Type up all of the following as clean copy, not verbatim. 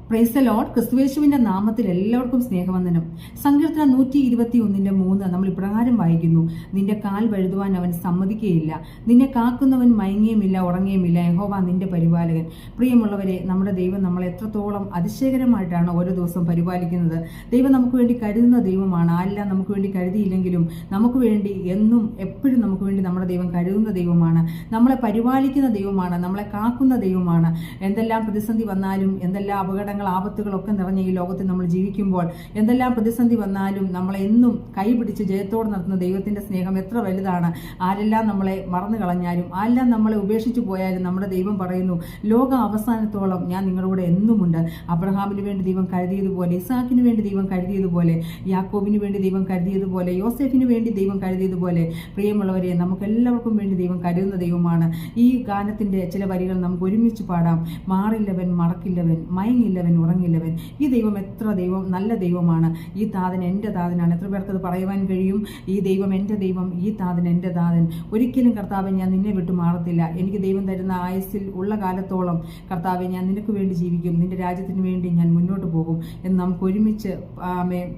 Praise the Lord. ക്രിസ്തുയേശുവിന്റെ നാമത്തിൽ എല്ലാവർക്കും സ്നേഹവന്ദനം. സങ്കീർത്തനം 121:3 നമ്മൾ ഇപ്രകാരം വായിക്കുന്നു: നിന്റെ കാൽ വഴുതുവാൻ അവൻ സമ്മതിക്കുകയില്ല, നിന്നെ കാക്കുന്നവൻ മയങ്ങിയുമില്ല ഉറങ്ങിയുമില്ല, യഹോവ നിന്റെ പരിപാലകൻ. പ്രിയമുള്ളവരെ, നമ്മുടെ ദൈവം നമ്മളെ എത്രത്തോളം അതിശയകരമായിട്ടാണ് ഓരോ ദിവസവും പരിപാലിക്കുന്നത്. ദൈവം നമുക്ക് വേണ്ടി കരുതുന്ന ദൈവമാണ്. ആരെല്ലാം നമുക്ക് വേണ്ടി കരുതിയില്ലെങ്കിലും നമുക്ക് വേണ്ടി എന്നും എപ്പോഴും നമുക്ക് വേണ്ടി നമ്മുടെ ദൈവം കരുതുന്ന ദൈവമാണ്. നമ്മളെ പരിപാലിക്കുന്ന ദൈവമാണ്, നമ്മളെ കാക്കുന്ന ദൈവമാണ്. എന്തെല്ലാം പ്രതിസന്ധി വന്നാലും, എന്തെല്ലാം അപകടങ്ങൾ ആപത്തുകളൊക്കെ നിറഞ്ഞ ഈ ലോകത്തിൽ നമ്മൾ ജീവിക്കുമ്പോൾ, എന്തെല്ലാം പ്രതിസന്ധി വന്നാലും നമ്മളെ എന്നും കൈപിടിച്ച് ജയത്തോടെ നടത്തുന്ന ദൈവത്തിന്റെ സ്നേഹം എത്ര വലുതാണ്. ആരെല്ലാം നമ്മളെ മറന്നു കളഞ്ഞാലും, ആരെല്ലാം നമ്മളെ ഉപേക്ഷിച്ചു പോയാലും നമ്മുടെ ദൈവം പറയുന്നു, ലോക അവസാനത്തോളം ഞാൻ നിങ്ങളുടെ എന്നുമുണ്ട്. അബ്രഹാമിന് വേണ്ടി ദൈവം കരുതിയതുപോലെ, ഇസാക്കിന് വേണ്ടി ദൈവം കരുതിയതുപോലെ, യാക്കോബിന് വേണ്ടി ദൈവം കരുതിയതുപോലെ, യോസേഫിന് വേണ്ടി ദൈവം കരുതിയതുപോലെ, പ്രിയമുള്ളവരെ, നമുക്ക് എല്ലാവർക്കും വേണ്ടി ദൈവം കരുതുന്ന ദൈവമാണ്. ഈ ഗാനത്തിന്റെ ചില വരികൾ നമുക്ക് ഒരുമിച്ച് പാടാം. മാറില്ലവൻ മറക്കില്ലവൻ, മയങ്ങില്ലവൻ ഉറങ്ങില്ലവൻ. ഈ ദൈവം എത്ര നല്ല ദൈവമാണ്. ഈ താതൻ എൻ്റെ താതനാണ്. എത്ര പേർക്ക് അത് പറയുവാൻ കഴിയും? ഈ ദൈവം എൻ്റെ ദൈവം, ഈ താതൻ എൻ്റെ താതൻ. ഒരിക്കലും കർത്താവെ, ഞാൻ നിന്നെ വിട്ടു മാറത്തില്ല. എനിക്ക് ദൈവം തരുന്ന ആയുസ്സിൽ ഉള്ള കാലത്തോളം കർത്താവെ, ഞാൻ നിനക്ക് വേണ്ടി ജീവിക്കും, നിന്റെ രാജ്യത്തിന് വേണ്ടി ഞാൻ മുന്നോട്ട് പോകും എന്ന് നമുക്ക് ഒരുമിച്ച്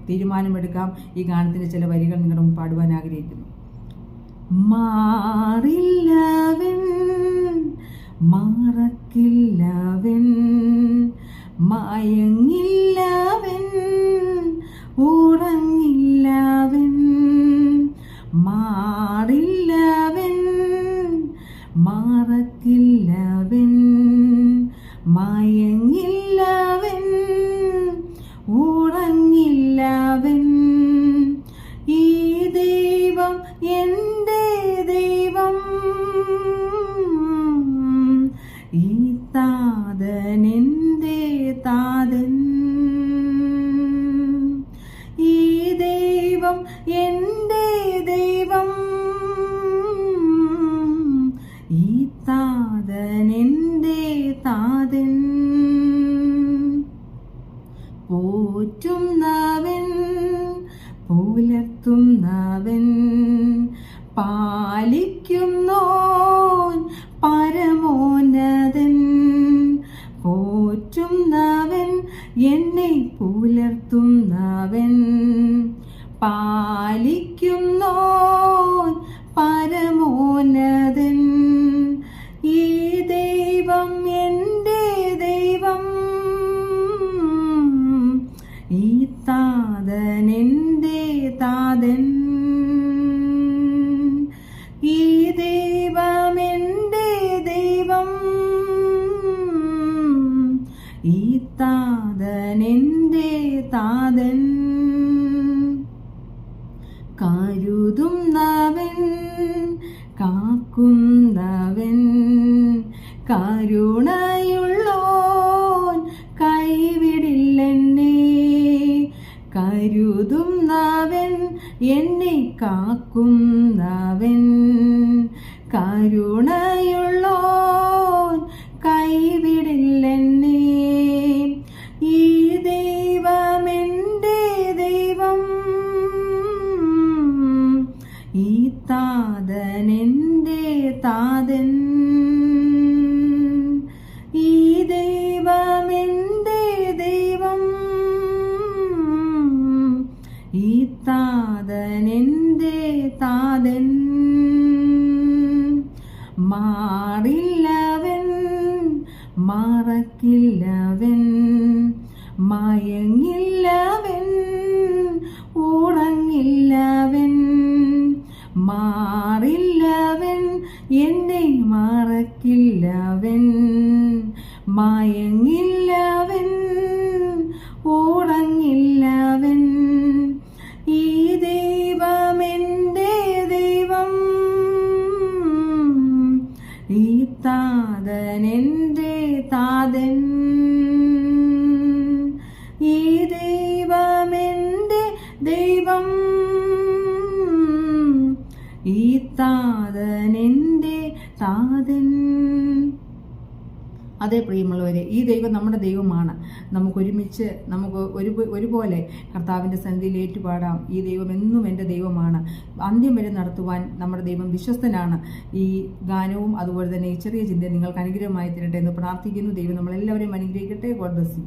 തീരുമാനമെടുക്കാം. ഈ ഗാനത്തിന്റെ ചില വരികൾ നിങ്ങളുടെ മുമ്പ് പാടുവാൻ ആഗ്രഹിക്കുന്നു. മാറില്ലവൻ മറക്കില്ലവൻ, മയങ്ങില്ലവൻ ഉറങ്ങില്ലവൻ, മാറില്ലവൻ മറക്കില്ലവൻ, മയങ്ങില്ലവൻ ഉറങ്ങില്ലവൻ. ഈ ദൈവം എൻ്റെ ദൈവം, ഈ താതൻ എൻ്റെ താതൻ. ഈ ദൈവം എൻ്റെ ദൈവം, ഈ താതൻ എൻ്റെ താതൻ. പോറ്റുന്നവൻ പുലർത്തുന്നവൻ, പാലിക്കുന്നോൻ പരമോന്നതൻ. പോറ്റുന്നവൻ എന്നെ പുലർത്തുന്നവൻ, പാലിക്കുന്നോൻ പരമോന്നതൻ. ഈ ദൈവം എൻ്റെ ദൈവം, ഈ താതൻ എൻ്റെ താതൻ. ഈ ദൈവം എൻ്റെ ദൈവം, ഈ താതൻ എൻ്റെ താതൻ. കരുതുന്നവൻ കാക്കുന്നവൻ, കരുണയുള്ളോൻ കൈവിടില്ലെന്നെ. കരുതുന്നവൻ എന്നെ കാക്കുന്നവൻ, കരുണയുള്ളോൻ കൈവിടില്ലെന്നെ. ഈ ദൈവം എൻ്റെ ദൈവം, ഈ താതൻ എൻ്റെ താതൻ. ഈ ദൈവം എൻ്റെ ദൈവം, ഈ താതൻ എൻ്റെ താതൻ. മാറില്ലവൻ മറക്കില്ലവൻ, മയങ്ങില്ലവൻ ഉറങ്ങില്ലവൻ, മാറില്ലവൻ എന്നെ മറക്കില്ലവൻ, മയങ്ങില്ലവൻ ഉറങ്ങില്ലവൻ. ഈ ദൈവം എൻ്റെ ദൈവം, ഈ താതൻ എൻ്റെ താതൻ. ഈ ദൈവം എൻ്റെ ദൈവം, ഈ താതൻ എൻ്റെ താതൻ. അതേ പ്രിയമുള്ളവരെ, ഈ ദൈവം നമ്മുടെ ദൈവമാണ്. നമുക്കൊരുമിച്ച് ഒരുപോലെ കർത്താവിൻ്റെ സന്നിധിയിൽ ഏറ്റുപാടാം. ഈ ദൈവം എന്നും എൻ്റെ ദൈവമാണ്. അന്ത്യം വരെ നടത്തുവാൻ നമ്മുടെ ദൈവം വിശ്വസ്തനാണ്. ഈ ഗാനവും അതുപോലെ തന്നെ ഈ ചെറിയ ചിന്ത നിങ്ങൾക്ക് അനുഗ്രഹമായി തരട്ടെ എന്ന് പ്രാർത്ഥിക്കുന്നു. ദൈവം നമ്മളെല്ലാവരെയും അനുഗ്രഹിക്കട്ടെ. God bless you.